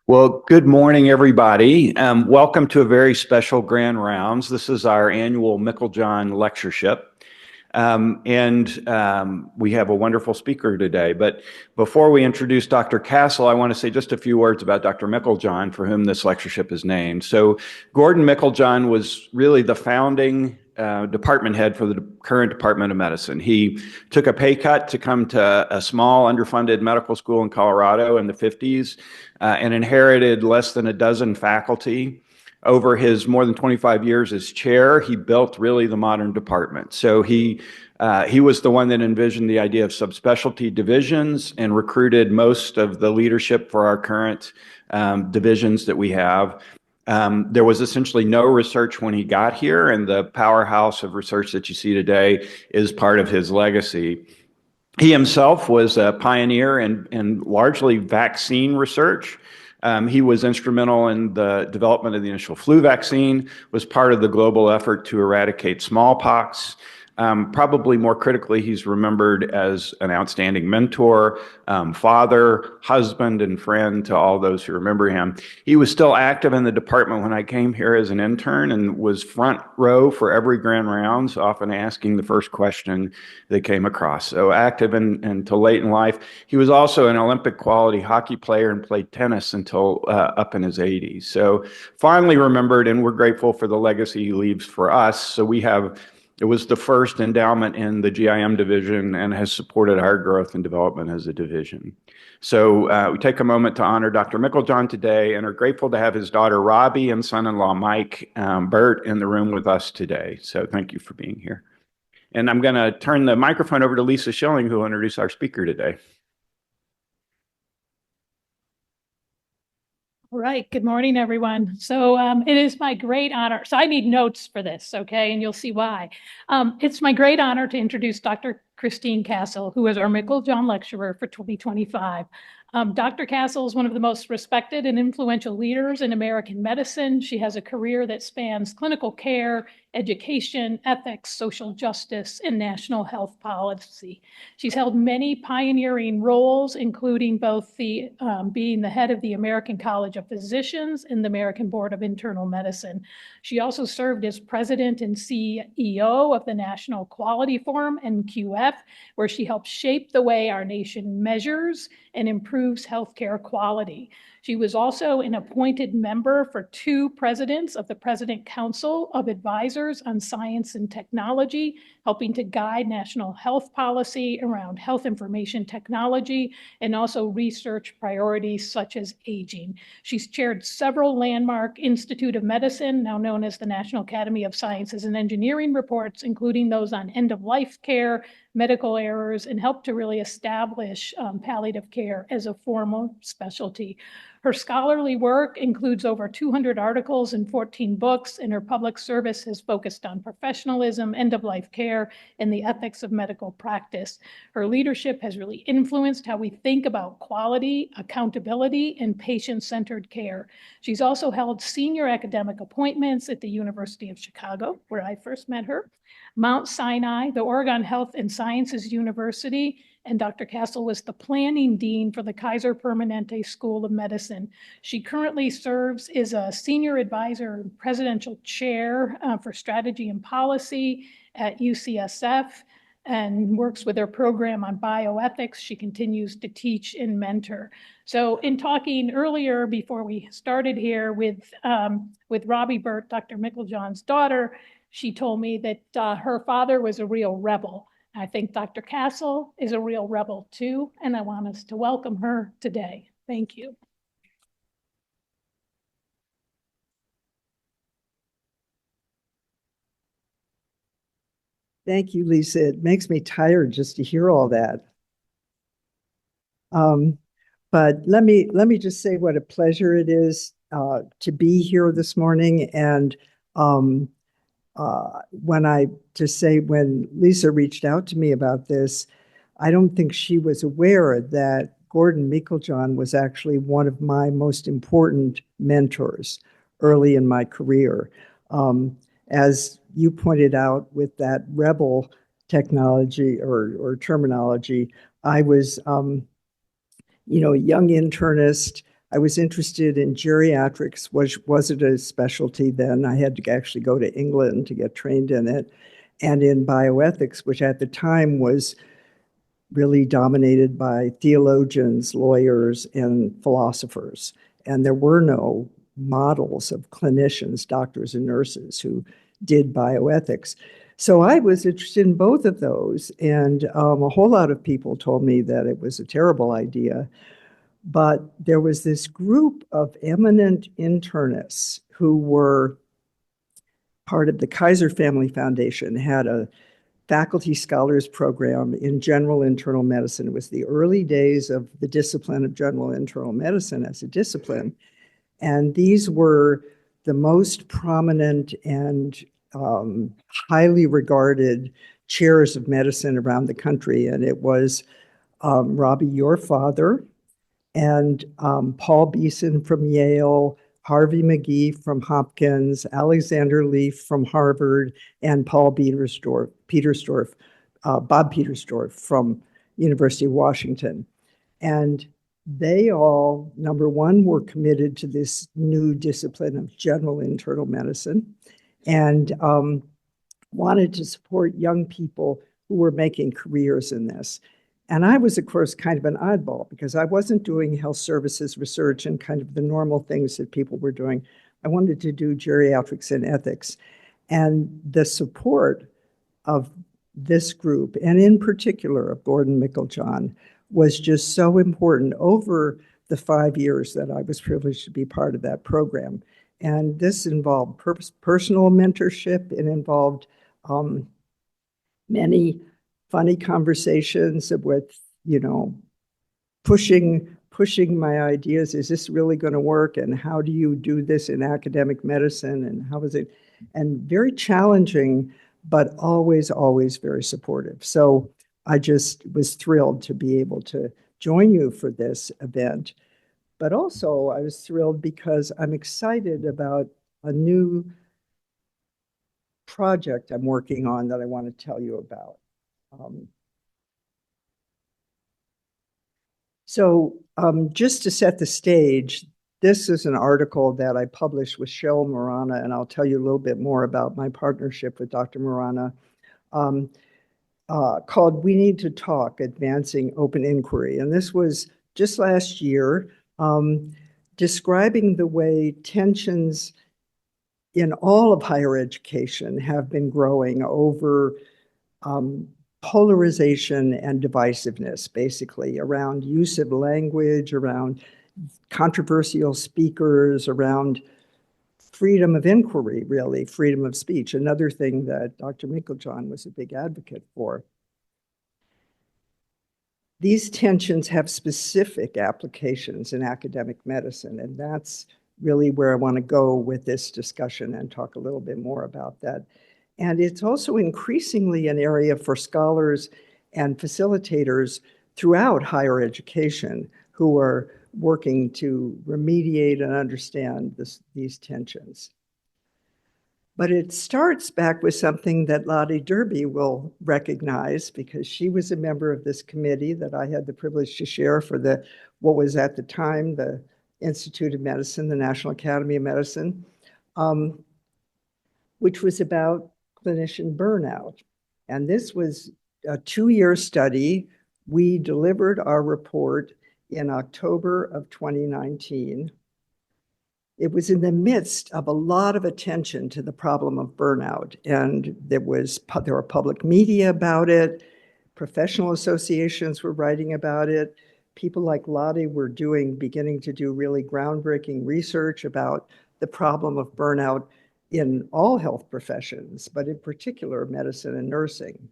Well, good morning, everybody. Welcome to a very special Grand Rounds. This is our annual Meiklejohn Lectureship. We have a wonderful speaker today. But before we introduce Dr. Cassel, I want to say just a few words about Dr. Meiklejohn, for whom this lectureship is named. So Gordon Meiklejohn was really the founding department head for the current Department of Medicine. He took a pay cut to come to a small underfunded medical school in Colorado in the 50s and inherited less than a dozen faculty. Over his more than 25 years as chair, he built really the modern department. So he was the one that envisioned the idea of subspecialty divisions and recruited most of the leadership for our current divisions that we have. There was essentially no research when he got here, and the powerhouse of research that you see today is part of his legacy. He himself was a pioneer in largely vaccine research. He was instrumental in the development of the initial flu vaccine, was part of the global effort to eradicate smallpox. Probably more critically, he's remembered as an outstanding mentor, father, husband, and friend to all those who remember him. He was still active in the department when I came here as an intern and was front row for every Grand Rounds, often asking the first question they came across. So active until late in life. He was also an Olympic quality hockey player and played tennis until up in his 80s. So fondly remembered, and we're grateful for the legacy he leaves for us. So it was the first endowment in the GIM division and has supported our growth and development as a division. So we take a moment to honor Dr. Meiklejohn today and are grateful to have his daughter Robbie and son-in-law Mike Burt in the room with us today. So thank you for being here. And I'm going to turn the microphone over to Lisa Schilling, who will introduce our speaker today. All right. Good morning, everyone. So it is my great honor. So I need notes for this, okay? And you'll see why. It's my great honor to introduce Dr. Christine Cassel, who is our Meiklejohn Lecturer for 2025. Dr. Cassel is one of the most respected and influential leaders in American medicine. She has a career that spans clinical care, education, ethics, social justice, and national health policy. She's held many pioneering roles, including both being the head of the American College of Physicians and the American Board of Internal Medicine. She also served as president and CEO of the National Quality Forum, NQF, where she helped shape the way our nation measures and improves healthcare quality. She was also an appointed member for 2 presidents of the President Council of Advisors on Science and Technology, helping to guide national health policy around health information technology and also research priorities such as aging. She's chaired several landmark Institute of Medicine, now known as the National Academy of Sciences and Engineering reports, including those on end-of-life care, medical errors, and helped to really establish palliative care as a formal specialty. Her scholarly work includes over 200 articles and 14 books, and her public service has focused on professionalism, end-of-life care, and the ethics of medical practice. Her leadership has really influenced how we think about quality, accountability, and patient-centered care. She's also held senior academic appointments at the University of Chicago, where I first met her, Mount Sinai, the Oregon Health and Sciences University, and Dr. Cassel was the planning dean for the Kaiser Permanente School of Medicine. She currently serves as a senior advisor and presidential chair for strategy and policy at UCSF and works with their program on bioethics. She continues to teach and mentor. So in talking earlier before we started here with Robbie Burt, Dr. Meiklejohn's daughter, she told me that her father was a real rebel. I think Dr. Cassel is a real rebel too, and I want us to welcome her today. Thank you. Thank you, Lisa. It makes me tired just to hear all that. But let me just say what a pleasure it is to be here this morning. And when Lisa reached out to me about this, I don't think she was aware that Gordon Meiklejohn was actually one of my most important mentors early in my career. As you pointed out with that rebel technology or terminology, I was, a young internist. I was interested in geriatrics. Was it a specialty then? I had to actually go to England to get trained in it. And in bioethics, which at the time was really dominated by theologians, lawyers, and philosophers. And there were no models of clinicians, doctors, and nurses who did bioethics. So I was interested in both of those. And a whole lot of people told me that it was a terrible idea. But there was this group of eminent internists who were part of the Kaiser Family Foundation, had a faculty scholars program in general internal medicine. It was the early days of the discipline of general internal medicine as a discipline. And these were the most prominent and highly regarded chairs of medicine around the country. And it was Robbie, your father, and Paul Beeson from Yale, Harvey McGee from Hopkins, Alexander Leaf from Harvard, and Bob Petersdorf from University of Washington. And they all, number one, were committed to this new discipline of general internal medicine and wanted to support young people who were making careers in this. And I was, of course, kind of an oddball because I wasn't doing health services research and kind of the normal things that people were doing. I wanted to do geriatrics and ethics. And the support of this group, and in particular of Gordon Micklejohn, was just so important over the 5 years that I was privileged to be part of that program. And this involved personal mentorship. It involved many funny conversations with, pushing my ideas. Is this really going to work? And how do you do this in academic medicine? And how is it? And very challenging, but always, always very supportive. So I just was thrilled to be able to join you for this event. But also I was thrilled because I'm excited about a new project I'm working on that I want to tell you about. Just to set the stage, this is an article that I published with Cheryl Marana, and I'll tell you a little bit more about my partnership with Dr. Marana, called We Need to Talk, Advancing Open Inquiry. And this was just last year, describing the way tensions in all of higher education have been growing over polarization and divisiveness, basically, around use of language, around controversial speakers, around freedom of inquiry, really, freedom of speech, another thing that Dr. Micklejohn was a big advocate for. These tensions have specific applications in academic medicine, and that's really where I want to go with this discussion and talk a little bit more about that. And it's also increasingly an area for scholars and facilitators throughout higher education who are working to remediate and understand these tensions. But it starts back with something that Lottie Derby will recognize because she was a member of this committee that I had the privilege to share for what was at the time the Institute of Medicine, the National Academy of Medicine, which was about clinician burnout. And this was a 2-year study. We delivered our report in October of 2019. It was in the midst of a lot of attention to the problem of burnout. And there were public media about it. Professional associations were writing about it. People like Lottie were beginning to do really groundbreaking research about the problem of burnout in all health professions, but in particular medicine and nursing.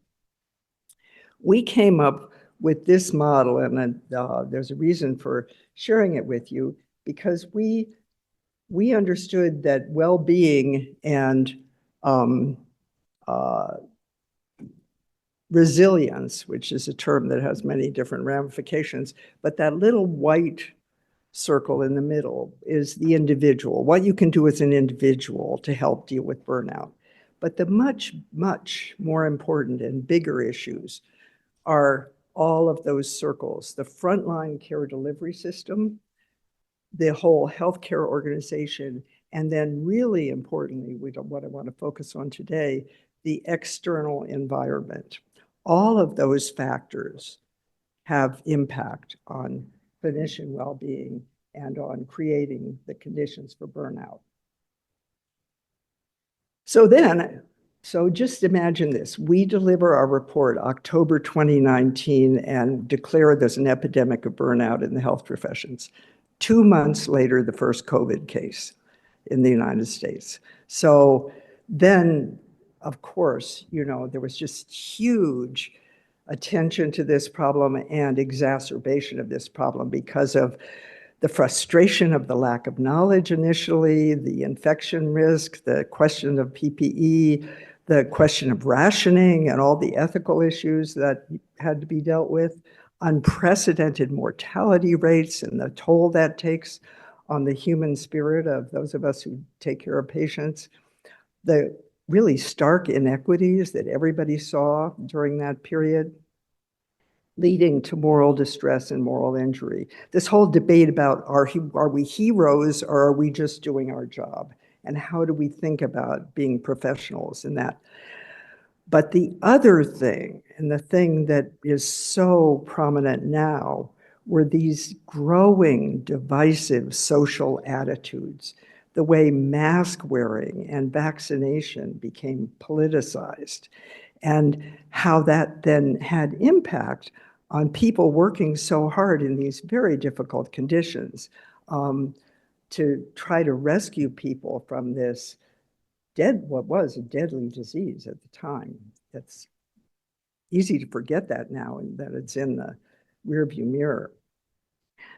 We came up with this model, and there's a reason for sharing it with you, because we understood that well-being and resilience, which is a term that has many different ramifications, but that little white circle in the middle is the individual, what you can do as an individual to help deal with burnout. But the much, much more important and bigger issues are all of those circles: the frontline care delivery system, the whole healthcare organization, and then really importantly, what I want to focus on today, the external environment. All of those factors have impact on clinician well-being and on creating the conditions for burnout. So just imagine this. We deliver our report October 2019 and declare there's an epidemic of burnout in the health professions. 2 months later, the first COVID case in the United States. So then, of course, there was just huge attention to this problem and exacerbation of this problem because of the frustration of the lack of knowledge initially, the infection risk, the question of PPE, the question of rationing and all the ethical issues that had to be dealt with, unprecedented mortality rates and the toll that takes on the human spirit of those of us who take care of patients, the really stark inequities that everybody saw during that period, leading to moral distress and moral injury. This whole debate about are we heroes or are we just doing our job? And how do we think about being professionals in that? But the other thing, and the thing that is so prominent now, were these growing divisive social attitudes, the way mask wearing and vaccination became politicized, and how that then had impact on people working so hard in these very difficult conditions to try to rescue people from this what was a deadly disease at the time. It's easy to forget that now and that it's in the rearview mirror.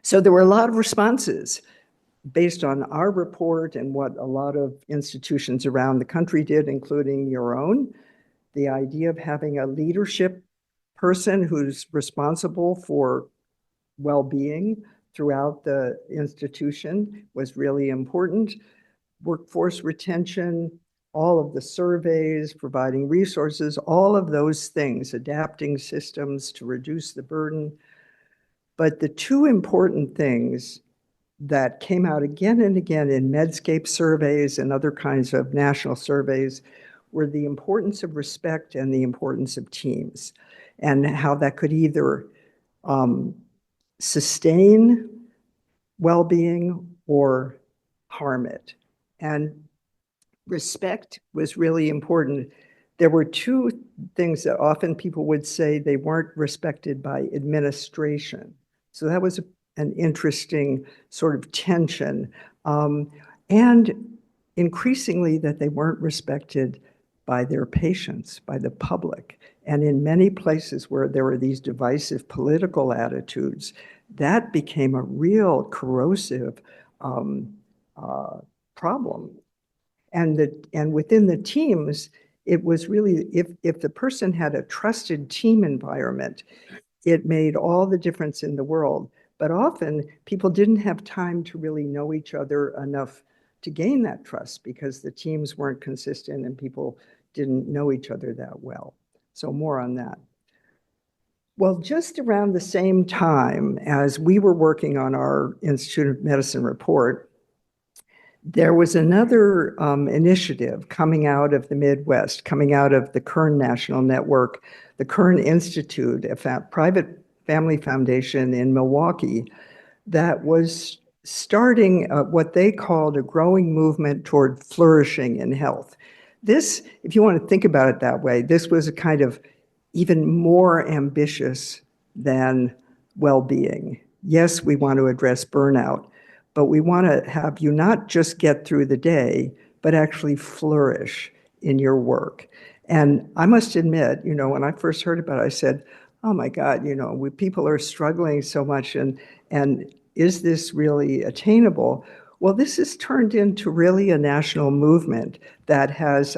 So there were a lot of responses based on our report and what a lot of institutions around the country did, including your own. The idea of having a leadership person who's responsible for well-being throughout the institution was really important. Workforce retention, all of the surveys, providing resources, all of those things, adapting systems to reduce the burden. But the two important things that came out again and again in Medscape surveys and other kinds of national surveys were the importance of respect and the importance of teams, and how that could either sustain well-being or harm it. And respect was really important. There were two things that often people would say they weren't respected by administration. So that was an interesting sort of tension. And increasingly that they weren't respected by their patients, by the public. And in many places where there were these divisive political attitudes, that became a real corrosive problem. And within the teams, it was really, if the person had a trusted team environment, it made all the difference in the world. But often people didn't have time to really know each other enough to gain that trust because the teams weren't consistent and people didn't know each other that well. So more on that. Well, just around the same time as we were working on our Institute of Medicine report, there was another initiative coming out of the Midwest, coming out of the Kern National Network, the Kern Institute, a private family foundation in Milwaukee, that was starting what they called a growing movement toward flourishing in health. This, if you want to think about it that way, this was a kind of even more ambitious than well-being. Yes, we want to address burnout, but we want to have you not just get through the day, but actually flourish in your work. And I must admit, when I first heard about it, I said, oh my God, people are struggling so much, and is this really attainable? Well, this has turned into really a national movement that has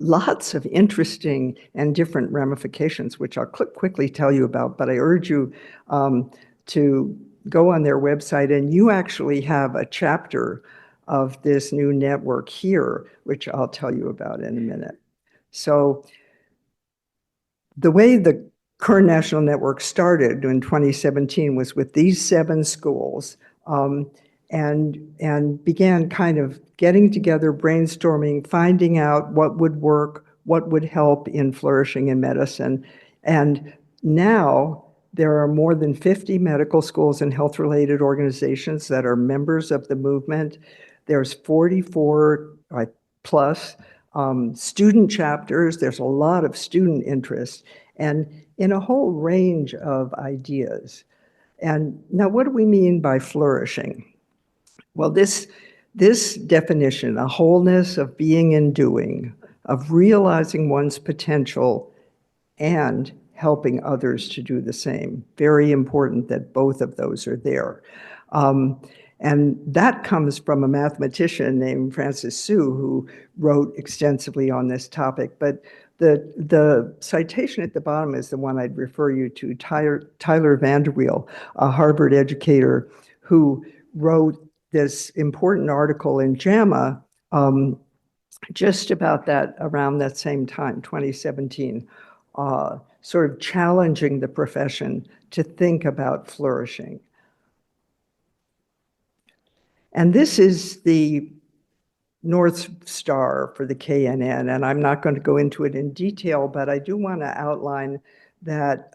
lots of interesting and different ramifications, which I'll quickly tell you about, but I urge you to go on their website, and you actually have a chapter of this new network here, which I'll tell you about in a minute. So the way the Kern National Network started in 2017 was with these 7 schools and began kind of getting together, brainstorming, finding out what would work, what would help in flourishing in medicine. And now there are more than 50 medical schools and health-related organizations that are members of the movement. There's 44 plus student chapters. There's a lot of student interest, and in a whole range of ideas. And now, what do we mean by flourishing? Well, this definition, a wholeness of being and doing, of realizing one's potential and helping others to do the same. Very important that both of those are there. And that comes from a mathematician named Francis Su, who wrote extensively on this topic. But the citation at the bottom is the one I'd refer you to, Tyler Vanderweel, a Harvard educator who wrote this important article in JAMA just about that, around that same time, 2017, sort of challenging the profession to think about flourishing. And this is the North Star for the KNN, and I'm not going to go into it in detail, but I do want to outline that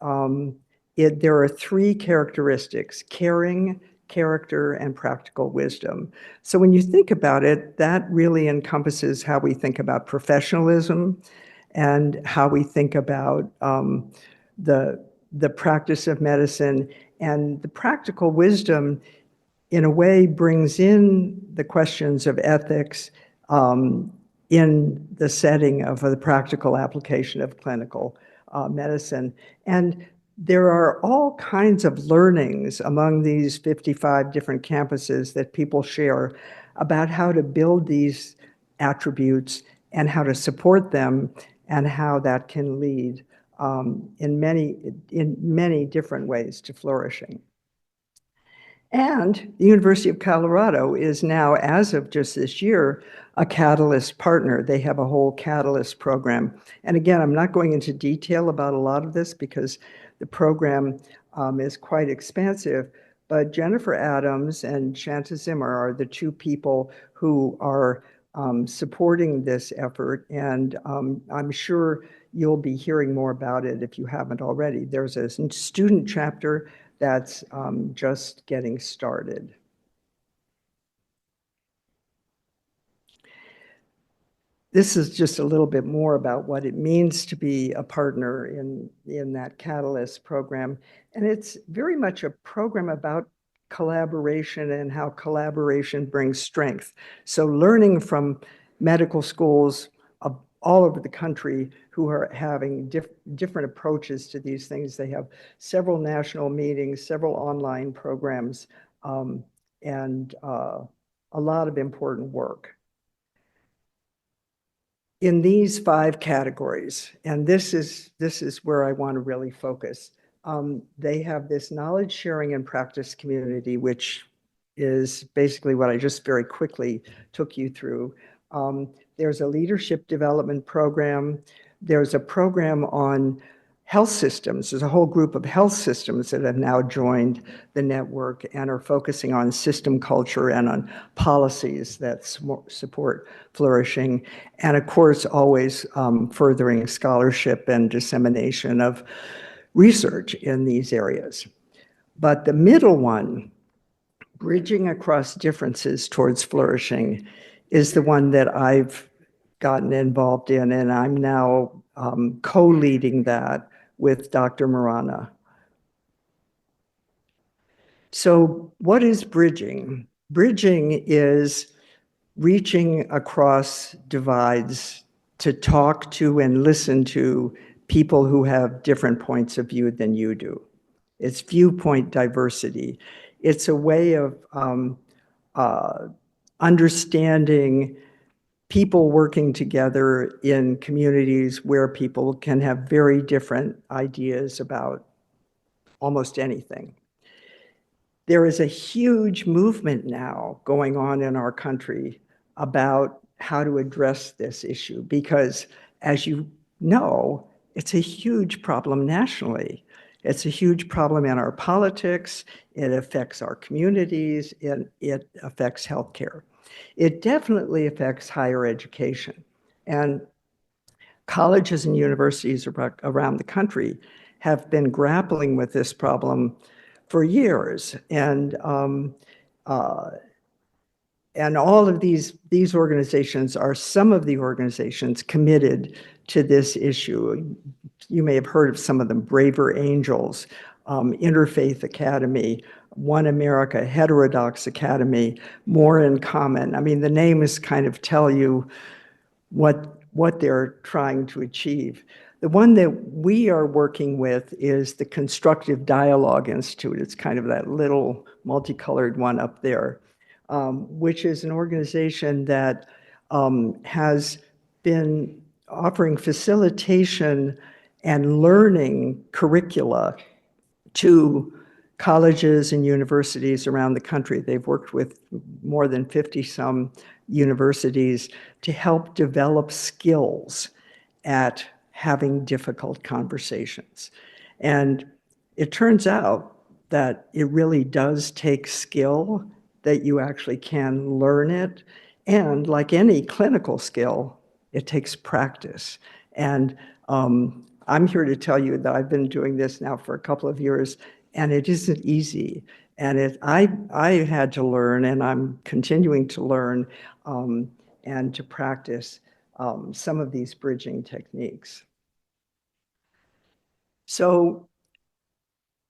there are three characteristics: caring, character, and practical wisdom. So when you think about it, that really encompasses how we think about professionalism and how we think about the practice of medicine. And the practical wisdom, in a way, brings in the questions of ethics in the setting of the practical application of clinical medicine. And there are all kinds of learnings among these 55 different campuses that people share about how to build these attributes and how to support them, and how that can lead in many different ways to flourishing. And the University of Colorado is now, as of just this year, a Catalyst partner. They have a whole Catalyst program. And again, I'm not going into detail about a lot of this because the program is quite expansive, but Jennifer Adams and Shanta Zimmer are the two people who are supporting this effort, and I'm sure you'll be hearing more about it if you haven't already. There's a student chapter that's just getting started. This is just a little bit more about what it means to be a partner in that Catalyst program. And it's very much a program about collaboration and how collaboration brings strength. So learning from medical schools all over the country who are having different approaches to these things. They have several national meetings, several online programs, and a lot of important work. In these 5 categories, and this is where I want to really focus, they have this knowledge sharing and practice community, which is basically what I just very quickly took you through. There's a leadership development program. There's a program on health systems. There's a whole group of health systems that have now joined the network and are focusing on system culture and on policies that support flourishing. And of course, always furthering scholarship and dissemination of research in these areas. But the middle one, bridging across differences towards flourishing, is the one that I've gotten involved in, and I'm now co-leading that with Dr. Marana. So what is bridging? Bridging is reaching across divides to talk to and listen to people who have different points of view than you do. It's viewpoint diversity. It's a way of understanding people working together in communities where people can have very different ideas about almost anything. There is a huge movement now going on in our country about how to address this issue because, as you know, it's a huge problem nationally. It's a huge problem in our politics. It affects our communities. It affects healthcare. It definitely affects higher education. And colleges and universities around the country have been grappling with this problem for years. And all of these organizations are some of the organizations committed to this issue. You may have heard of some of them: Braver Angels, Interfaith Academy, One America, Heterodox Academy, More in Common. I mean, the names kind of tell you what they're trying to achieve. The one that we are working with is the Constructive Dialogue Institute. It's kind of that little multicolored one up there, which is an organization that has been offering facilitation and learning curricula to colleges and universities around the country. They've worked with more than 50-some universities to help develop skills at having difficult conversations. And it turns out that it really does take skill, that you actually can learn it. And like any clinical skill, it takes practice. And I'm here to tell you that I've been doing this now for a couple of years, and it isn't easy. And I had to learn, and I'm continuing to learn and to practice some of these bridging techniques. So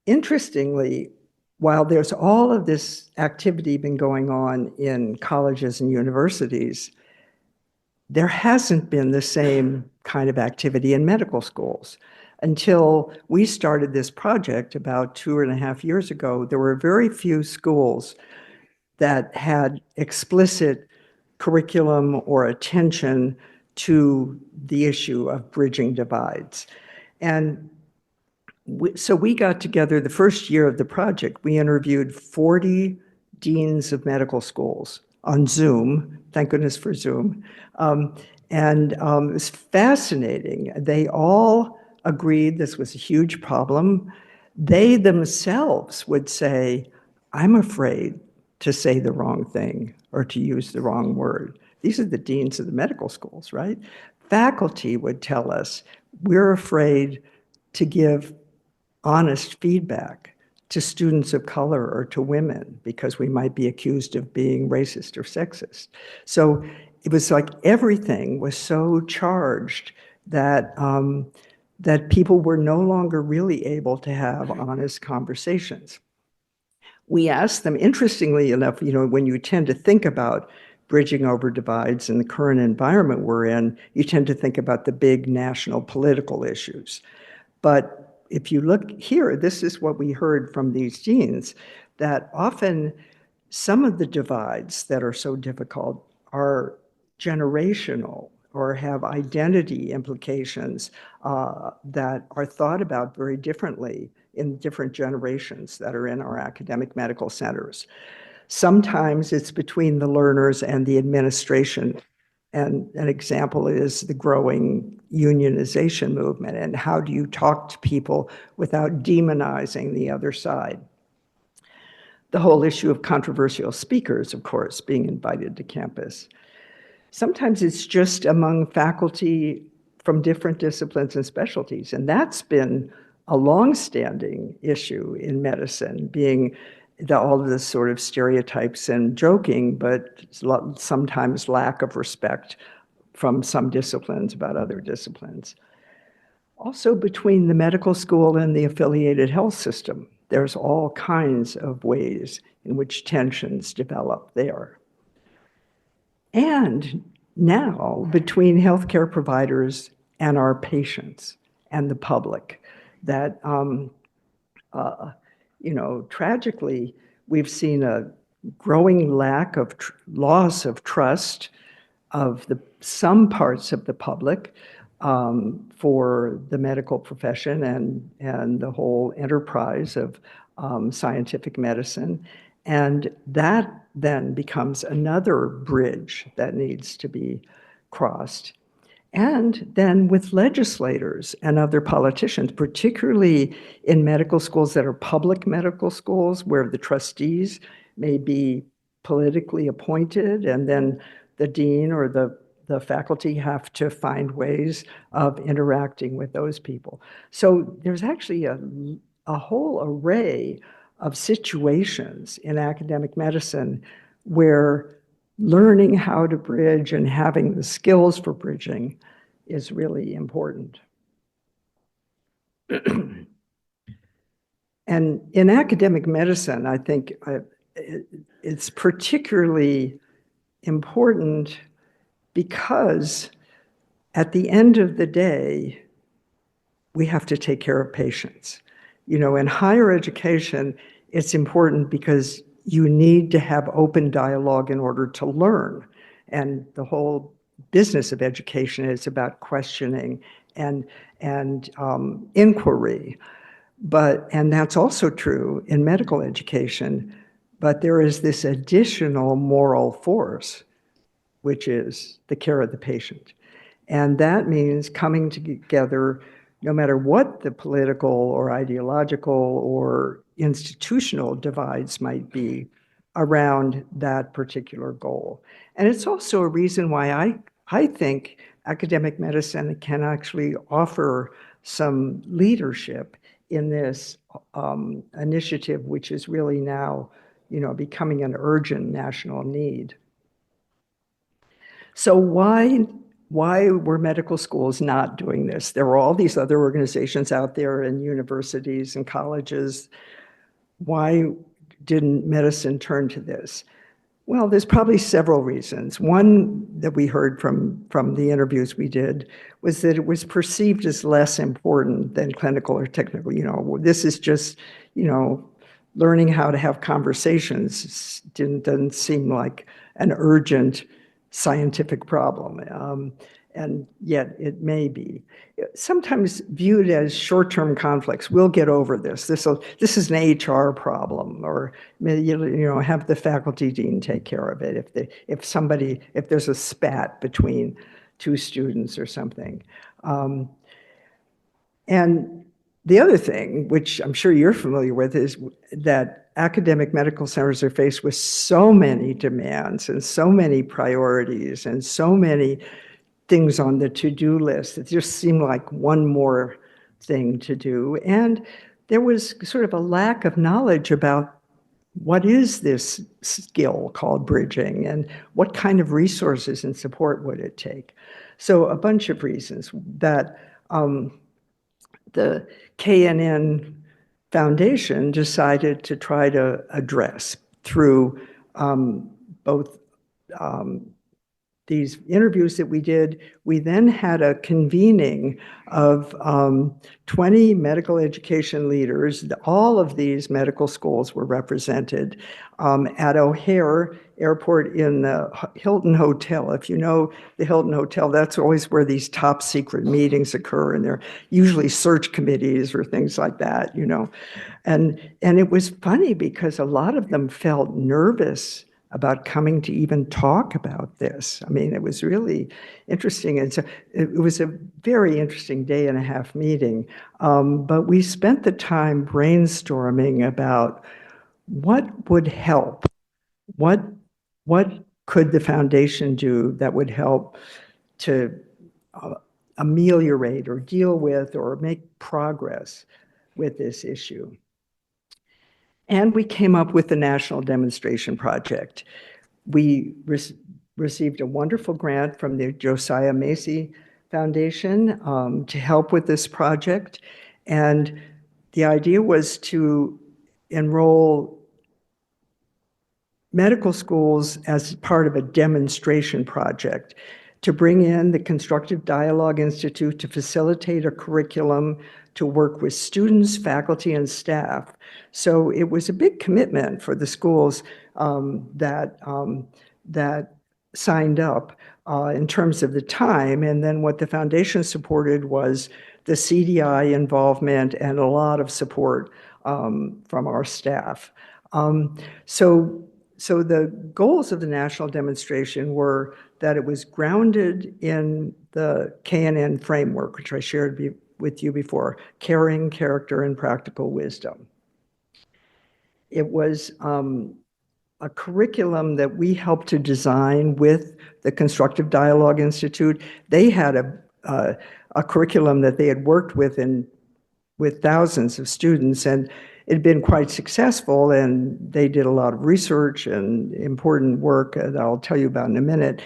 interestingly, while there's all of this activity been going on in colleges and universities, there hasn't been the same kind of activity in medical schools. Until we started this project about 2.5 years ago, there were very few schools that had explicit curriculum or attention to the issue of bridging divides. And so we got together the first year of the project. We interviewed 40 deans of medical schools on Zoom. Thank goodness for Zoom. It was fascinating. They all agreed this was a huge problem. They themselves would say, I'm afraid to say the wrong thing or to use the wrong word. These are the deans of the medical schools, right? Faculty would tell us, we're afraid to give honest feedback to students of color or to women because we might be accused of being racist or sexist. So it was like everything was so charged that that people were no longer really able to have honest conversations. We asked them, interestingly enough, when you tend to think about bridging over divides in the current environment we're in, you tend to think about the big national political issues. But if you look here, this is what we heard from these deans, that often some of the divides that are so difficult are generational or have identity implications that are thought about very differently in different generations that are in our academic medical centers. Sometimes it's between the learners and the administration. And an example is the growing unionization movement, and how do you talk to people without demonizing the other side? The whole issue of controversial speakers, of course, being invited to campus. Sometimes it's just among faculty from different disciplines and specialties, and that's been a long-standing issue in medicine, being all of the sort of stereotypes and joking, but sometimes lack of respect from some disciplines about other disciplines. Also, between the medical school and the affiliated health system, there's all kinds of ways in which tensions develop there. And now, between healthcare providers and our patients and the public, that tragically, we've seen a growing lack of loss of trust of some parts of the public for the medical profession and the whole enterprise of scientific medicine. And that then becomes another bridge that needs to be crossed. and then with legislators and other politicians, particularly in medical schools that are public medical schools where the trustees may be politically appointed, and then the dean or the faculty have to find ways of interacting with those people. So there's actually a whole array of situations in academic medicine where learning how to bridge and having the skills for bridging is really important. And in academic medicine, I think it's particularly important because at the end of the day, we have to take care of patients. You know, in higher education, it's important because you need to have open dialogue in order to learn. And the whole business of education is about questioning and inquiry. And that's also true in medical education, but there is this additional moral force, which is the care of the patient. And that means coming together, no matter what the political or ideological or institutional divides might be around that particular goal. And it's also a reason why I think academic medicine can actually offer some leadership in this initiative, which is really now, you know, becoming an urgent national need. So why were medical schools not doing this? There were all these other organizations out there in universities and colleges. Why didn't medicine turn to this? Well, there's probably several reasons. One that we heard from the interviews we did was that it was perceived as less important than clinical or technical. You know, this is just, you know, learning how to have conversations doesn't seem like an urgent scientific problem, and yet it may be. Sometimes viewed as short-term conflicts. We'll get over this. This is an HR problem, or you know, have the faculty dean take care of it if there's a spat between two students or something. And the other thing, which I'm sure you're familiar with, is that academic medical centers are faced with so many demands and so many priorities and so many things on the to-do list. It just seemed like one more thing to do. And there was sort of a lack of knowledge about what is this skill called bridging and what kind of resources and support would it take. So a bunch of reasons that the KNN Foundation decided to try to address through both these interviews that we did. We then had a convening of 20 medical education leaders. All of these medical schools were represented at O'Hare Airport in the Hilton Hotel. If you know the Hilton Hotel, that's always where these top secret meetings occur, and they're usually search committees or things like that, you know. And it was funny because a lot of them felt nervous about coming to even talk about this. I mean, it was really interesting. And so it was a very interesting day and a half meeting. But we spent the time brainstorming about what would help. What could the foundation do that would help to ameliorate or deal with or make progress with this issue? And we came up with the National Demonstration Project. We received a wonderful grant from the Josiah Macy Foundation to help with this project. And the idea was to enroll medical schools as part of a demonstration project to bring in the Constructive Dialogue Institute to facilitate a curriculum to work with students, faculty, and staff. So it was a big commitment for the schools that signed up in terms of the time. And then what the foundation supported was the CDI involvement and a lot of support from our staff. So so the goals of the national demonstration were that it was grounded in the KNN framework, which I shared with you before, caring, character, and practical wisdom. It was a curriculum that we helped to design with the Constructive Dialogue Institute. They had a curriculum that they had worked with thousands of students, and it had been quite successful, and they did a lot of research and important work that I'll tell you about in a minute.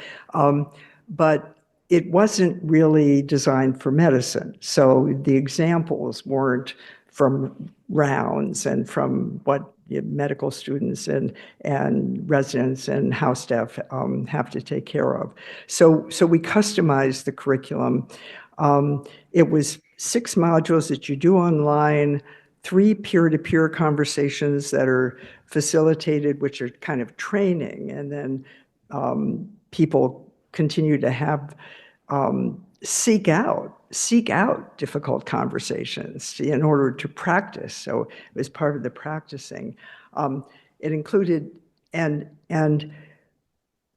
But it wasn't really designed for medicine. So the examples weren't from rounds and from what medical students and residents and house staff have to take care of. So we customized the curriculum. It was 6 modules that you do online, 3 peer-to-peer conversations that are facilitated, which are kind of training, and then people continue to have seek out difficult conversations in order to practice. So it was part of the practicing. It included, and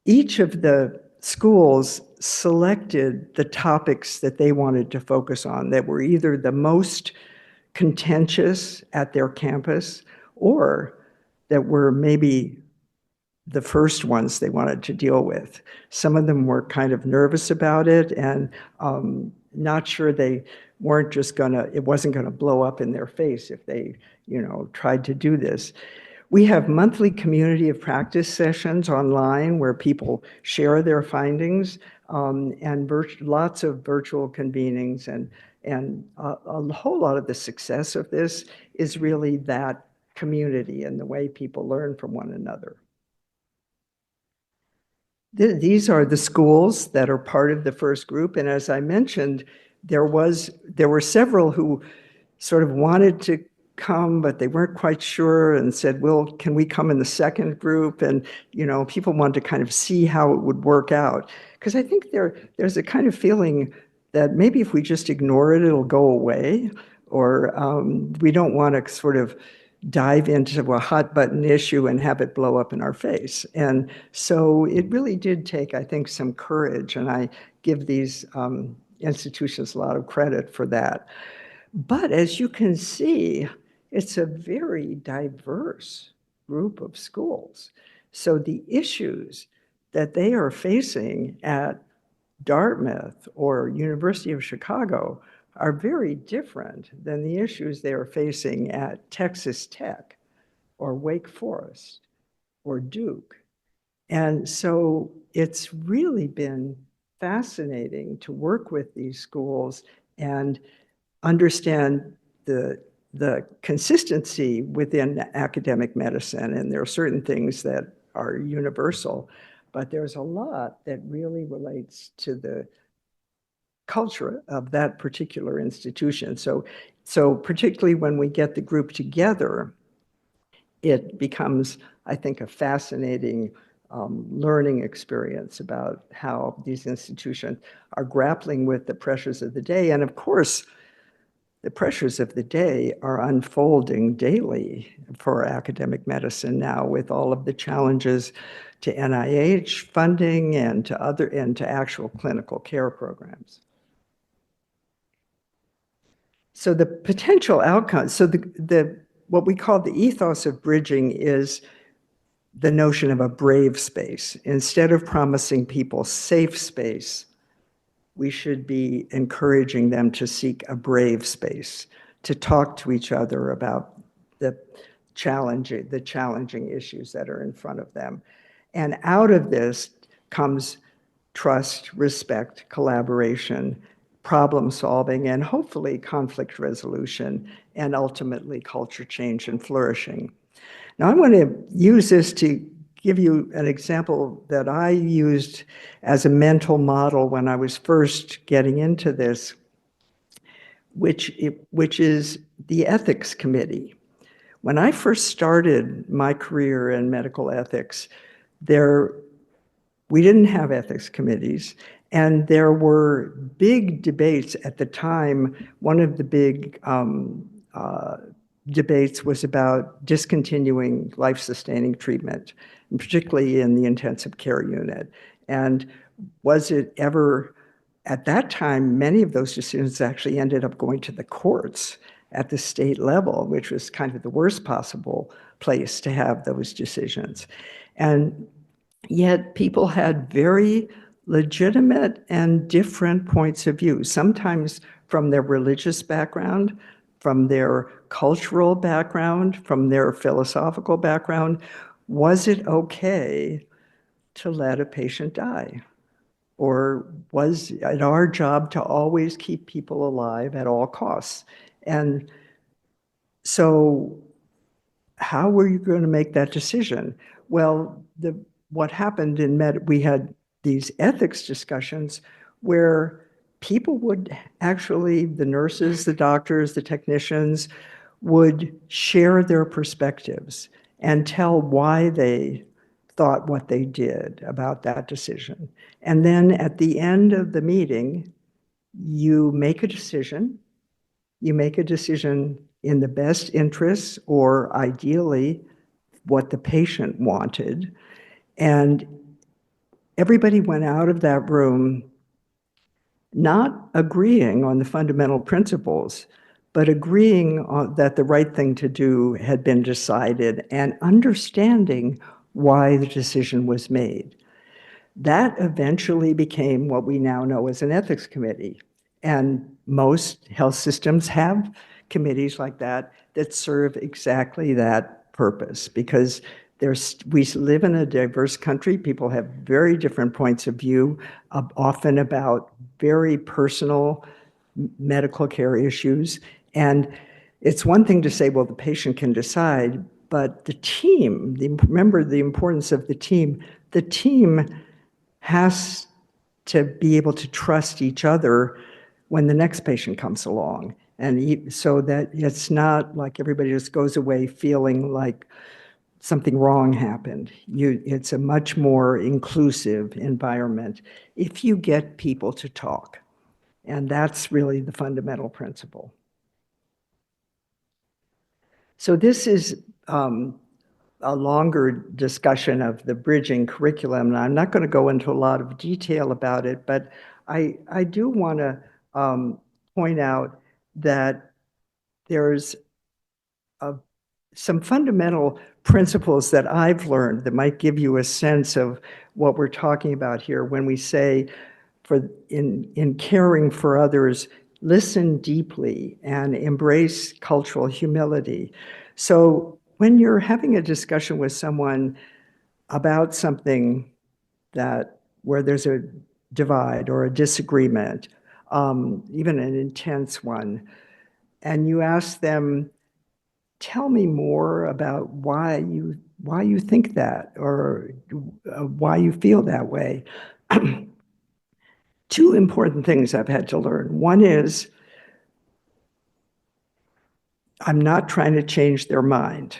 each of the schools selected the topics that they wanted to focus on that were either the most contentious at their campus or that were maybe the first ones they wanted to deal with. Some of them were kind of nervous about it and not sure they weren't just it wasn't gonna blow up in their face if they, tried to do this. We have monthly community of practice sessions online where people share their findings, and lots of virtual convenings, and a whole lot of the success of this is really that community and the way people learn from one another. These are the schools that are part of the first group, and as I mentioned, there were several who sort of wanted to come, but they weren't quite sure and said, well, can we come in the second group? And, people wanted to kind of see how it would work out. Because I think there's a kind of feeling that maybe if we just ignore it, it'll go away, or we don't want to sort of dive into a hot button issue and have it blow up in our face. And so it really did take, I think, some courage, and I give these institutions a lot of credit for that. But as you can see, it's a very diverse group of schools. So the issues that they are facing at Dartmouth or University of Chicago are very different than the issues they are facing at Texas Tech or Wake Forest or Duke. And so it's really been fascinating to work with these schools and understand the consistency within academic medicine. And there are certain things that are universal, but there's a lot that really relates to the culture of that particular institution. So particularly when we get the group together, it becomes, I think, a fascinating learning experience about how these institutions are grappling with the pressures of the day. And of course, the pressures of the day are unfolding daily for academic medicine now, with all of the challenges to NIH funding and to actual clinical care programs. So the potential outcomes, so what we call the ethos of bridging is the notion of a brave space. Instead of promising people safe space, we should be encouraging them to seek a brave space, to talk to each other about the challenging issues that are in front of them. And out of this comes trust, respect, collaboration, problem solving, and hopefully conflict resolution, and ultimately culture change and flourishing. Now, I want to use this to give you an example that I used as a mental model when I was first getting into this, which is the ethics committee. When I first started my career in medical ethics, we didn't have ethics committees, and there were big debates at the time. One of the big debates was about discontinuing life-sustaining treatment. and particularly in the intensive care unit. And was it ever, at that time, many of those decisions actually ended up going to the courts at the state level, which was kind of the worst possible place to have those decisions. And yet people had very legitimate and different points of view, sometimes from their religious background, from their cultural background, from their philosophical background. Was it okay to let a patient die? Or was it our job to always keep people alive at all costs? And so how were you going to make that decision? Well, what happened in we had these ethics discussions where people would actually, the nurses, the doctors, the technicians, would share their perspectives and tell why they thought what they did about that decision. And then at the end of the meeting, you make a decision. You make a decision in the best interests, or ideally what the patient wanted. And everybody went out of that room not agreeing on the fundamental principles, but agreeing that the right thing to do had been decided and understanding why the decision was made. That eventually became what we now know as an ethics committee. And most health systems have committees like that that serve exactly that purpose, because we live in a diverse country. People have very different points of view, often about very personal medical care issues. And it's one thing to say, well, the patient can decide, but the team, remember the importance of the team has to be able to trust each other when the next patient comes along. And so that it's not like everybody just goes away feeling like something wrong happened. It's a much more inclusive environment if you get people to talk. And that's really the fundamental principle. So this is a longer discussion of the bridging curriculum, and I'm not going to go into a lot of detail about it, but I do want to point out that there's some fundamental principles that I've learned that might give you a sense of what we're talking about here when we say, in caring for others, listen deeply and embrace cultural humility. So when you're having a discussion with someone about something where there's a divide or a disagreement, even an intense one, and you ask them, tell me more about why you think that, or why you feel that way. Two important things I've had to learn. One is, I'm not trying to change their mind.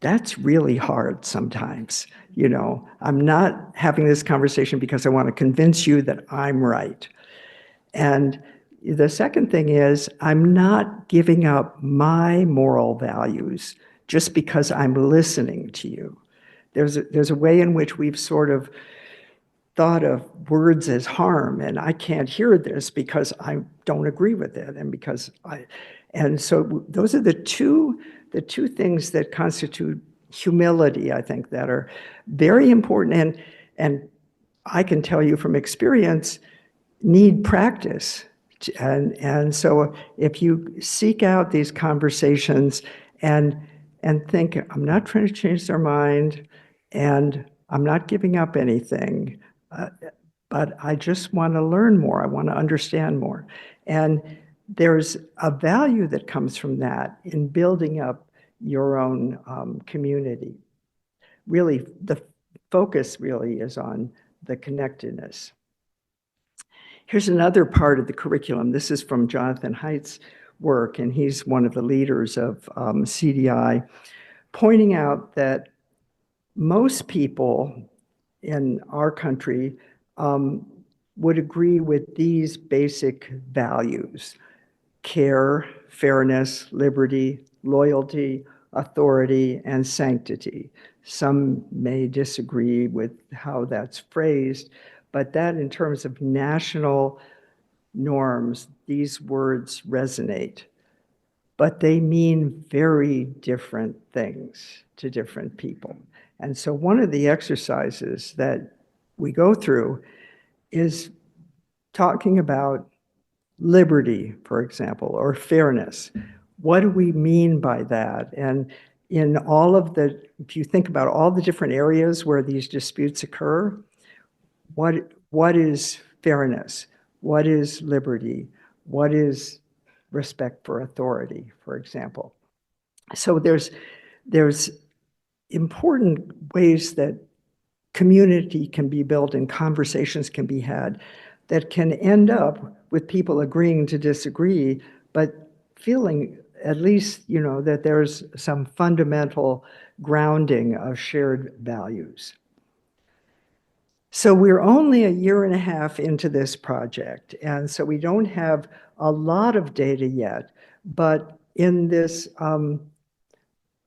That's really hard sometimes. I'm not having this conversation because I want to convince you that I'm right. And the second thing is, I'm not giving up my moral values just because I'm listening to you. There's a way in which we've sort of thought of words as harm, and I can't hear this because I don't agree with it, and so those are the two things that constitute humility, I think, that are very important, and I can tell you from experience, need practice. And so if you seek out these conversations and think, I'm not trying to change their mind, and I'm not giving up anything, but I just want to learn more. I want to understand more. And there's a value that comes from that in building up your own community. Really, the focus really is on the connectedness. Here's another part of the curriculum. This is from Jonathan Haidt's work, and he's one of the leaders of CDI, pointing out that most people in our country would agree with these basic values: care, fairness, liberty, loyalty, authority, and sanctity. Some may disagree with how that's phrased, but that in terms of national norms, these words resonate. But they mean very different things to different people. And so one of the exercises that we go through is talking about liberty, for example, or fairness. What do we mean by that? And in all of the, if you think about all the different areas where these disputes occur, what is fairness? What is liberty? What is respect for authority, for example? So there's important ways that community can be built and conversations can be had that can end up with people agreeing to disagree, but feeling at least, that there's some fundamental grounding of shared values. So we're only a year and a half into this project, and so we don't have a lot of data yet, but in this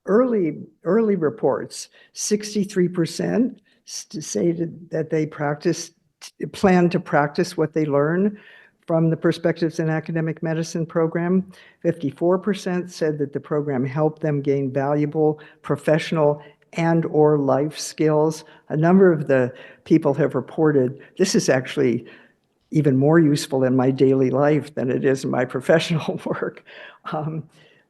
early reports, 63% stated that they plan to practice what they learn from the Perspectives in Academic Medicine program. 54% said that the program helped them gain valuable professional and/or life skills. A number of the people have reported this is actually even more useful in my daily life than it is in my professional work.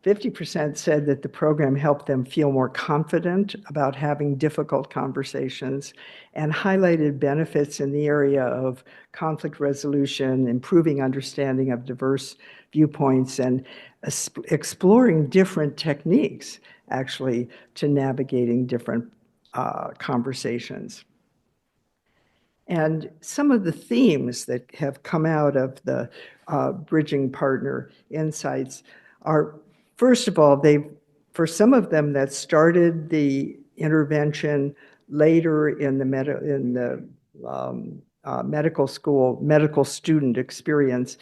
50% said that the program helped them feel more confident about having difficult conversations and highlighted benefits in the area of conflict resolution, improving understanding of diverse viewpoints, and exploring different techniques, actually, to navigating different conversations. And some of the themes that have come out of the Bridging Partner Insights are, first of all, for some of them that started the intervention later in the medical school, medical student experience,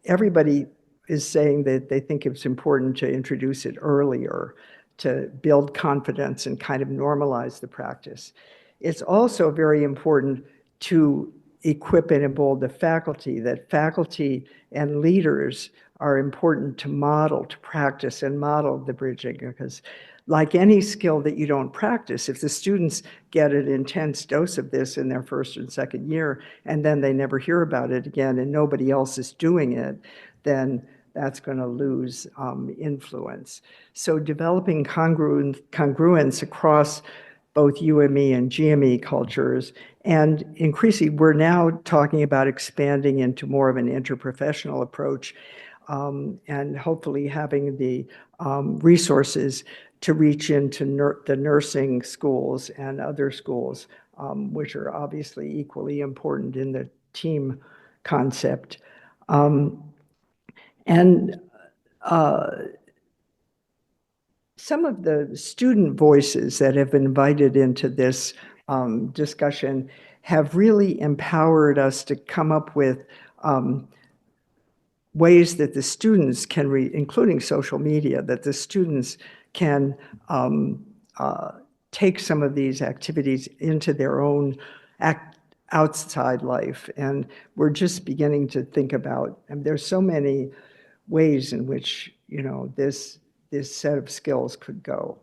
everybody is saying that they think it's important to introduce it earlier to build confidence and kind of normalize the practice. It's also very important to equip and embolden the faculty, that faculty and leaders are important to model, to practice and model the bridging, because like any skill that you don't practice, if the students get an intense dose of this in their first and second year, and then they never hear about it again and nobody else is doing it, then that's going to lose influence. So developing congruence across both UME and GME cultures, and increasingly, we're now talking about expanding into more of an interprofessional approach, and hopefully having the resources to reach into the nursing schools and other schools, which are obviously equally important in the team concept. Some of the student voices that have been invited into this discussion have really empowered us to come up with ways that the students can, including social media, that the students can take some of these activities into their own outside life. And we're just beginning to think about, and there's so many ways in which, this set of skills could go.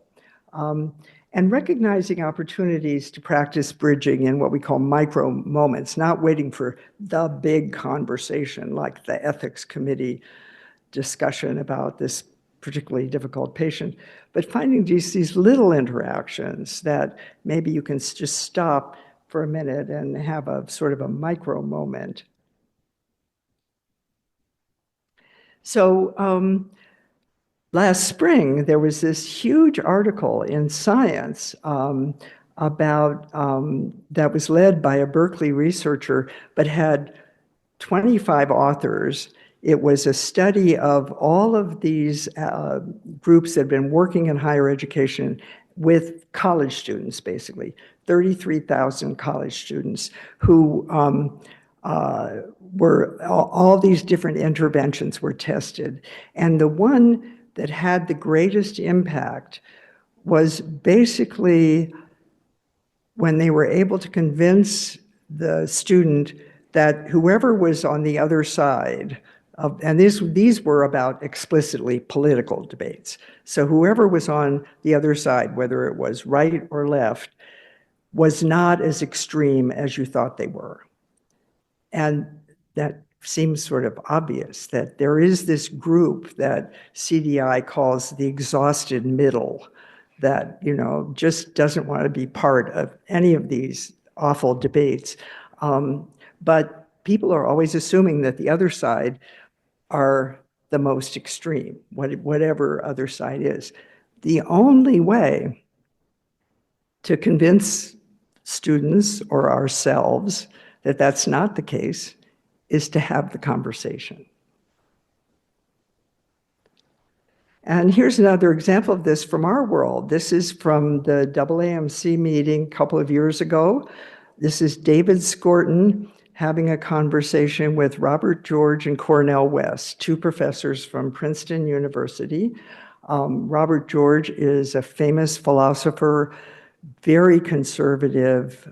And recognizing opportunities to practice bridging in what we call micro moments, not waiting for the big conversation like the ethics committee discussion about this particularly difficult patient, but finding these little interactions that maybe you can just stop for a minute and have a sort of a micro moment. So last spring, there was this huge article in Science about that was led by a Berkeley researcher, but had 25 authors. It was a study of all of these groups that had been working in higher education with college students, basically, 33,000 college students who were, all these different interventions were tested. And the one that had the greatest impact was basically when they were able to convince the student that whoever was on the other side of, and these were about explicitly political debates. So whoever was on the other side, whether it was right or left, was not as extreme as you thought they were. And that seems sort of obvious, that there is this group that CDI calls the exhausted middle, that, you know, just doesn't want to be part of any of these awful debates. But people are always assuming that the other side are the most extreme, whatever other side is. The only way to convince students or ourselves that that's not the case is to have the conversation. And here's another example of this from our world. This is from the AAMC meeting a couple of years ago. This is David Skorton having a conversation with Robert George and Cornel West, two professors from Princeton University. Robert George is a famous philosopher, very conservative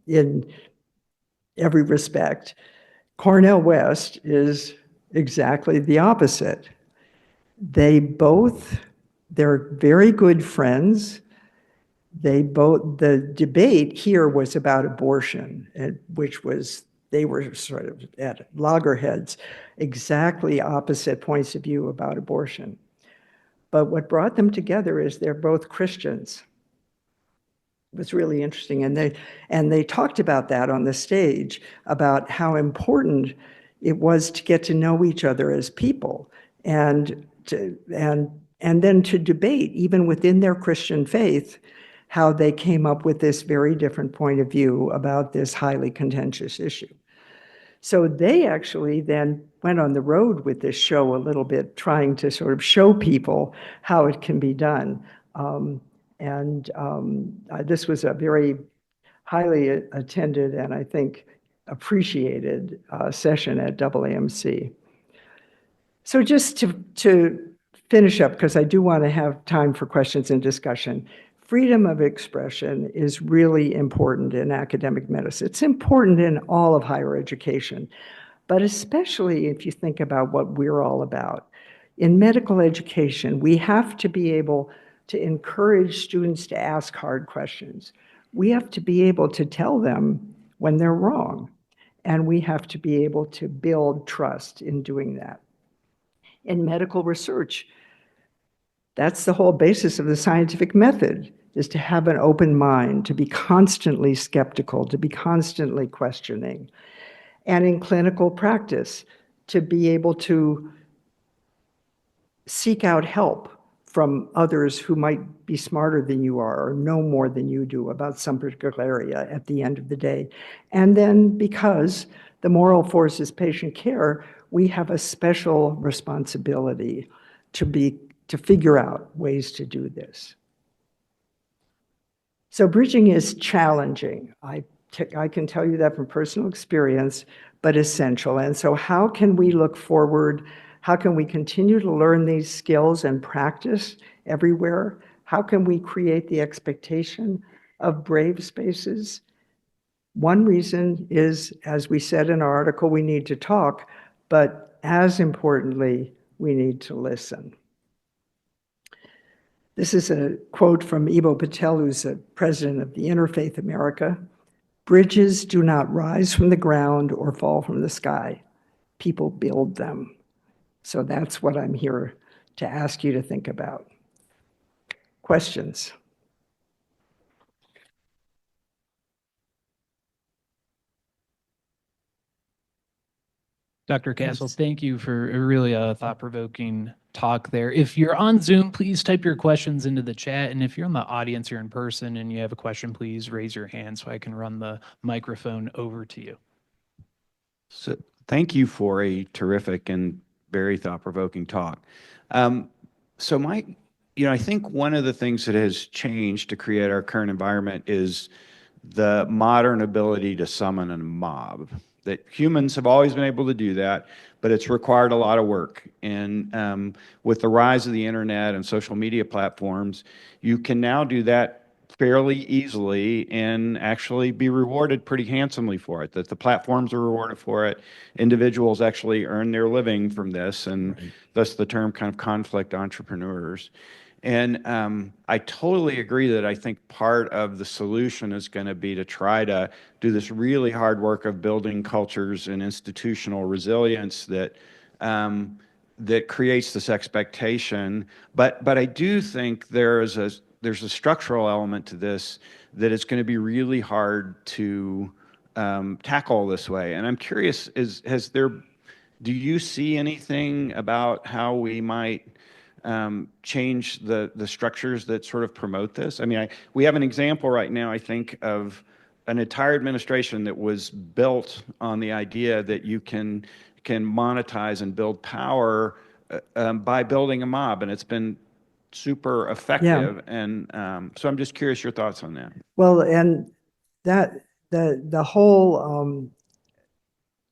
in every respect. Cornel West is exactly the opposite. They're very good friends. The debate here was about abortion, which was, they were sort of at loggerheads, exactly opposite points of view about abortion. But what brought them together is they're both Christians. It was really interesting. And they talked about that on the stage, about how important it was to get to know each other as people, and then to debate, even within their Christian faith, how they came up with this very different point of view about this highly contentious issue. So they actually then went on the road with this show a little bit, trying to sort of show people how it can be done. This was a very highly attended and I think appreciated session at AAMC. So just to finish up, because I do want to have time for questions and discussion, freedom of expression is really important in academic medicine. It's important in all of higher education, but especially if you think about what we're all about. In medical education, we have to be able to encourage students to ask hard questions. We have to be able to tell them when they're wrong, and we have to be able to build trust in doing that. In medical research, that's the whole basis of the scientific method, is to have an open mind, to be constantly skeptical, to be constantly questioning. And in clinical practice, to be able to seek out help from others who might be smarter than you are or know more than you do about some particular area at the end of the day. And then, because the moral force is patient care, we have a special responsibility to figure out ways to do this. So bridging is challenging. I can tell you that from personal experience, but essential. And so how can we look forward? How can we continue to learn these skills and practice everywhere? How can we create the expectation of brave spaces? One reason is, as we said in our article, we need to talk, but as importantly, we need to listen. This is a quote from Ivo Patel, who's the president of the Interfaith America. Bridges do not rise from the ground or fall from the sky. People build them. So that's what I'm here to ask you to think about. Questions? Dr. Cassel, thank you for a really thought-provoking talk there. If you're on Zoom, please type your questions into the chat. And if you're in the audience here in person and you have a question, please raise your hand so I can run the microphone over to you. So thank you for a terrific and very thought-provoking talk. So Mike, I think one of the things that has changed to create our current environment is the modern ability to summon a mob. That humans have always been able to do that, but it's required a lot of work. And with the rise of the internet and social media platforms, you can now do that fairly easily and actually be rewarded pretty handsomely for it, that the platforms are rewarded for it. Individuals actually earn their living from this, and thus the term kind of conflict entrepreneurs. And I totally agree that I think part of the solution is going to be to try to do this really hard work of building cultures and institutional resilience that creates this expectation. But I do think there's a structural element to this that it's going to be really hard to tackle this way. And I'm curious, do you see anything about how we might change the structures that sort of promote this? I mean, we have an example right now, I think, of an entire administration that was built on the idea that you can monetize and build power by building a mob, and it's been super effective. And so I'm just curious your thoughts on that. Well, and that the whole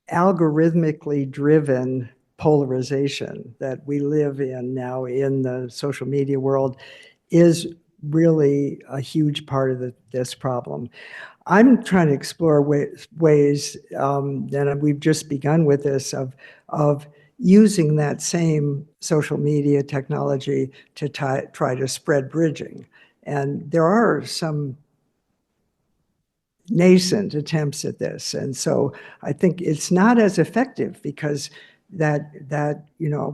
algorithmically driven polarization that we live in now in the social media world is really a huge part of this problem. I'm trying to explore ways and we've just begun with this, of using that same social media technology to try to spread bridging. And there are some nascent attempts at this. And so I think it's not as effective because that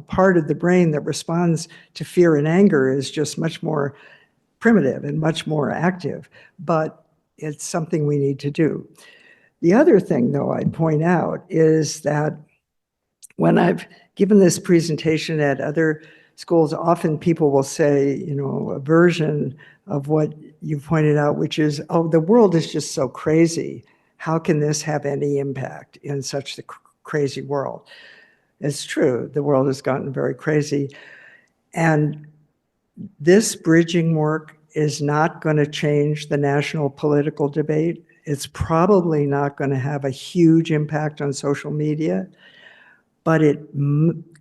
part of the brain that responds to fear and anger is just much more primitive and much more active, but it's something we need to do. The other thing, though, I'd point out is that when I've given this presentation at other schools, often people will say, a version of what you pointed out, which is, oh, the world is just so crazy. How can this have any impact in such a crazy world? It's true, the world has gotten very crazy. And this bridging work is not going to change the national political debate. It's probably not going to have a huge impact on social media, but it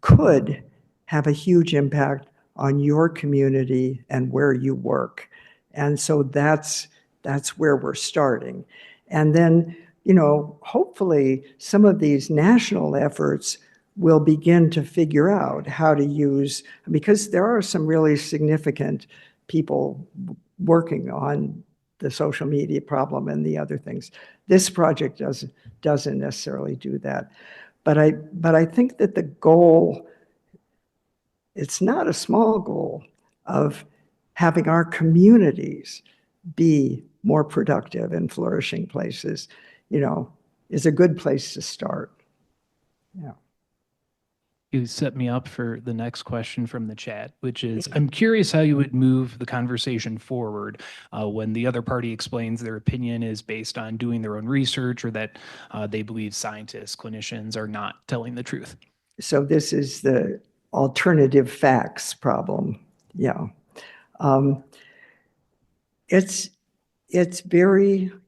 could have a huge impact on your community and where you work. And so that's where we're starting. And then, hopefully some of these national efforts will begin to figure out how to use, because there are some really significant people working on the social media problem and the other things. This project doesn't necessarily do that. But I think that the goal, it's not a small goal, of having our communities be more productive and flourishing places, is a good place to start. Yeah. You set me up for the next question from the chat, which is, I'm curious how you would move the conversation forward when the other party explains their opinion is based on doing their own research, or that they believe scientists, clinicians are not telling the truth. So this is the alternative facts problem. Yeah. It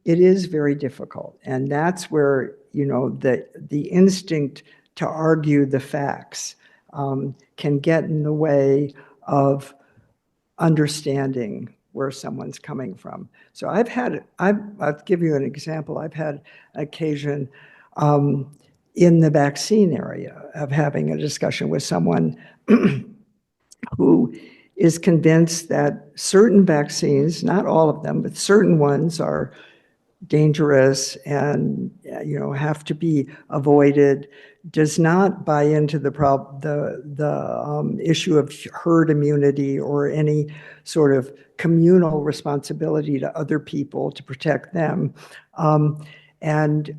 is very difficult. And that's where, the instinct to argue the facts can get in the way of understanding where someone's coming from. So I'll give you an example. I've had occasion in the vaccine area of having a discussion with someone who is convinced that certain vaccines, not all of them, but certain ones are dangerous and have to be avoided, does not buy into the issue of herd immunity or any sort of communal responsibility to other people to protect them, and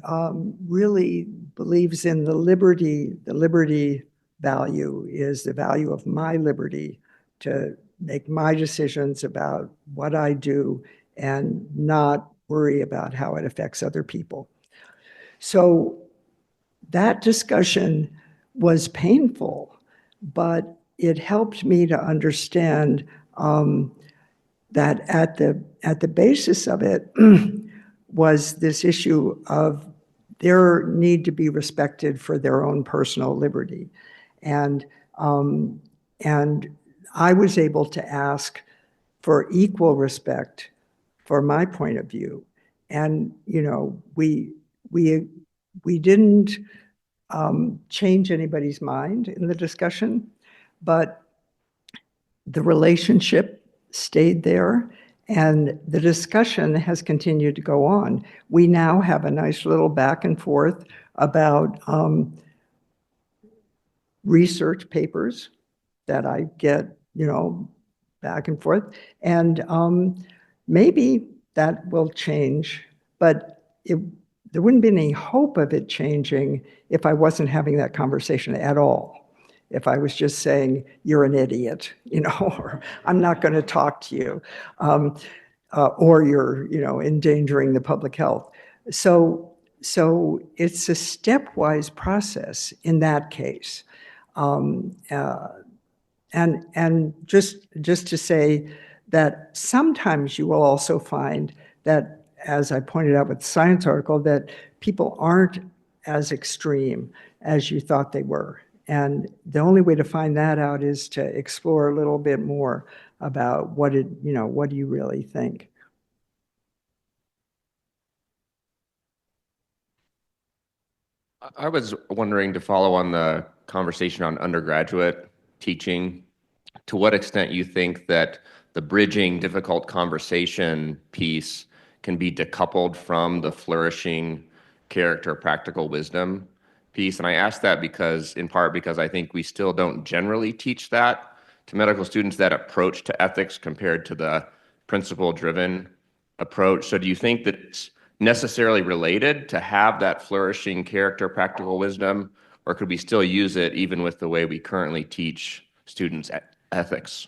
really believes in the liberty. The liberty value is the value of my liberty to make my decisions about what I do and not worry about how it affects other people. So that discussion was painful, but it helped me to understand that at the basis of it was this issue of their need to be respected for their own personal liberty. And I was able to ask for equal respect for my point of view. And, we didn't change anybody's mind in the discussion, but the relationship stayed there and the discussion has continued to go on. We now have a nice little back and forth about research papers that I get, back and forth. And maybe that will change, but there wouldn't be any hope of it changing if I wasn't having that conversation at all. If I was just saying, you're an idiot, or I'm not going to talk to you, or you're, endangering the public health. So it's a stepwise process in that case. And just to say that sometimes you will also find that, as I pointed out with the science article, that people aren't as extreme as you thought they were. And the only way to find that out is to explore a little bit more about what do you really think? I was wondering, to follow on the conversation on undergraduate teaching, to what extent you think that the bridging difficult conversation piece can be decoupled from the flourishing character practical wisdom piece. And I ask that in part because I think we still don't generally teach that to medical students, that approach to ethics compared to the principle-driven approach. So do you think that it's necessarily related to have that flourishing character practical wisdom, or could we still use it even with the way we currently teach students ethics?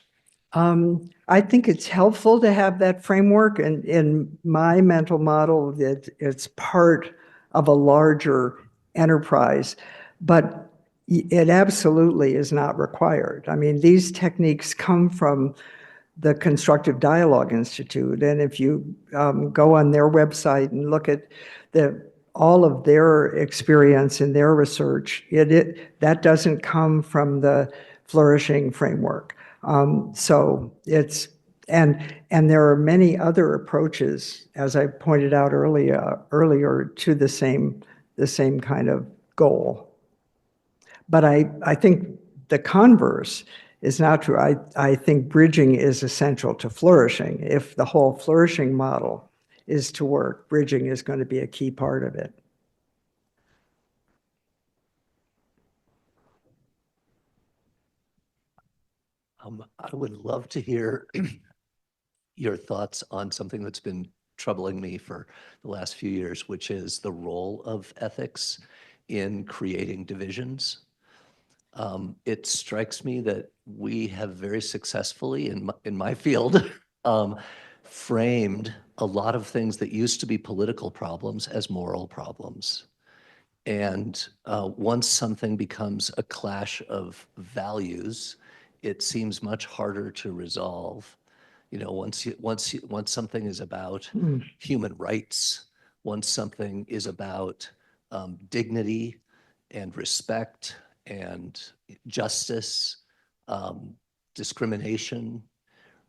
I think it's helpful to have that framework, and in my mental model, that it's part of a larger enterprise, but it absolutely is not required. I mean, these techniques come from the Constructive Dialogue Institute, and if you go on their website and look at all of their experience and their research, that doesn't come from the Flourishing framework. So it's, and there are many other approaches, as I pointed out earlier, to the same kind of goal. But I think the converse is not true. I think bridging is essential to flourishing. If the whole flourishing model is to work, bridging is going to be a key part of it. I would love to hear your thoughts on something that's been troubling me for the last few years, which is the role of ethics in creating divisions. It strikes me that we have very successfully, in my field, framed a lot of things that used to be political problems as moral problems. And once something becomes a clash of values, it seems much harder to resolve. Once something is about human rights, once something is about dignity and respect and justice, discrimination,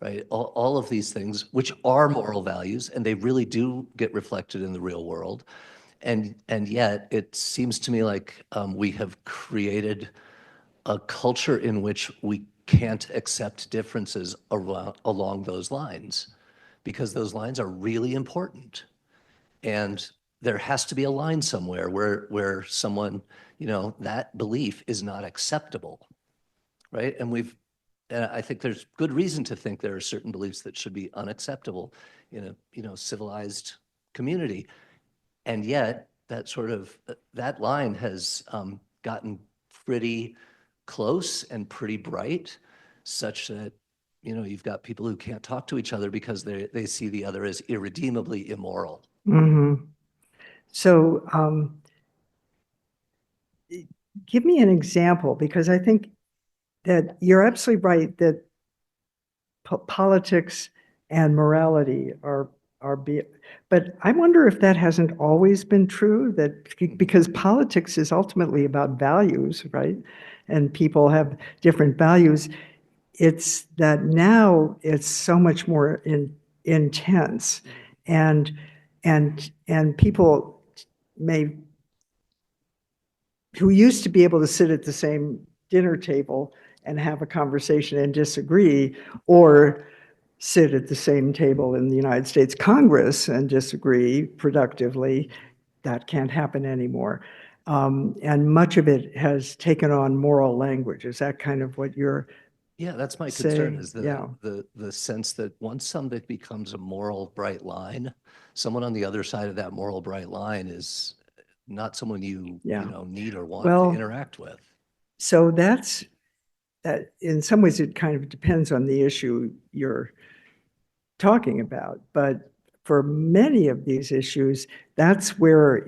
right? All of these things, which are moral values, and they really do get reflected in the real world. And yet it seems to me like we have created a culture in which we can't accept differences along those lines, because those lines are really important. And there has to be a line somewhere where someone, that belief is not acceptable, right? And I think there's good reason to think there are certain beliefs that should be unacceptable in a civilized community. And yet that line has gotten pretty close and pretty bright, such that you've got people who can't talk to each other because they see the other as irredeemably immoral. Mm-hmm. So give me an example, because I think that you're absolutely right that politics and morality are but I wonder if that hasn't always been true, because politics is ultimately about values, right? And people have different values. It's that now it's so much more intense. And people who used to be able to sit at the same dinner table and have a conversation and disagree, or sit at the same table in the United States Congress and disagree productively, that can't happen anymore. And much of it has taken on moral language. Is that kind of what you're Yeah, that's my concern, saying? is Yeah. the sense that once something becomes a moral bright line, someone on the other side of that moral bright line is not someone you Yeah. need or want Well, to interact with. So that in some ways it kind of depends on the issue you're talking about. But for many of these issues, that's where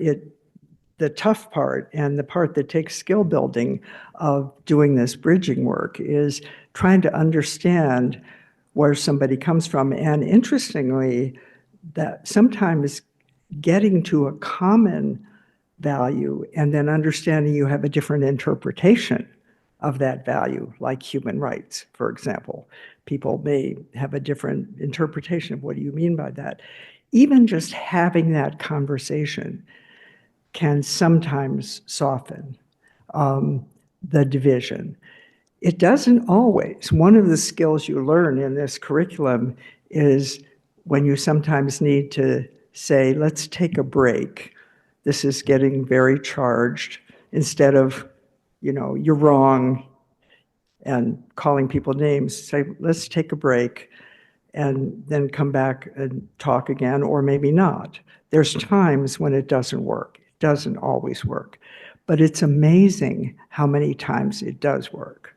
the tough part, and the part that takes skill building of doing this bridging work, is trying to understand where somebody comes from. And interestingly, that sometimes getting to a common value and then understanding you have a different interpretation of that value, like human rights, for example. People may have a different interpretation of what do you mean by that. Even just having that conversation can sometimes soften the division. It doesn't always. One of the skills you learn in this curriculum is when you sometimes need to say, let's take a break. This is getting very charged, instead of, you're wrong and calling people names. Say, let's take a break and then come back and talk again, or maybe not. There's times when it doesn't work. It doesn't always work. But it's amazing how many times it does work.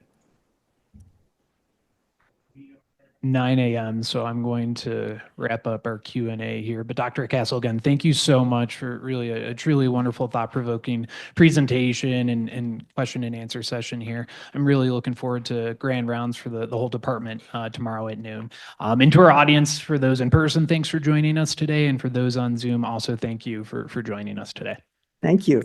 9 a.m. So I'm going to wrap up our Q&A here. But Dr. Cassel, again, thank you so much for really a truly wonderful, thought-provoking presentation and question and answer session here. I'm really looking forward to grand rounds for the whole department tomorrow at noon. And to our audience, for those in person, thanks for joining us today. And for those on Zoom, also thank you for joining us today. Thank you.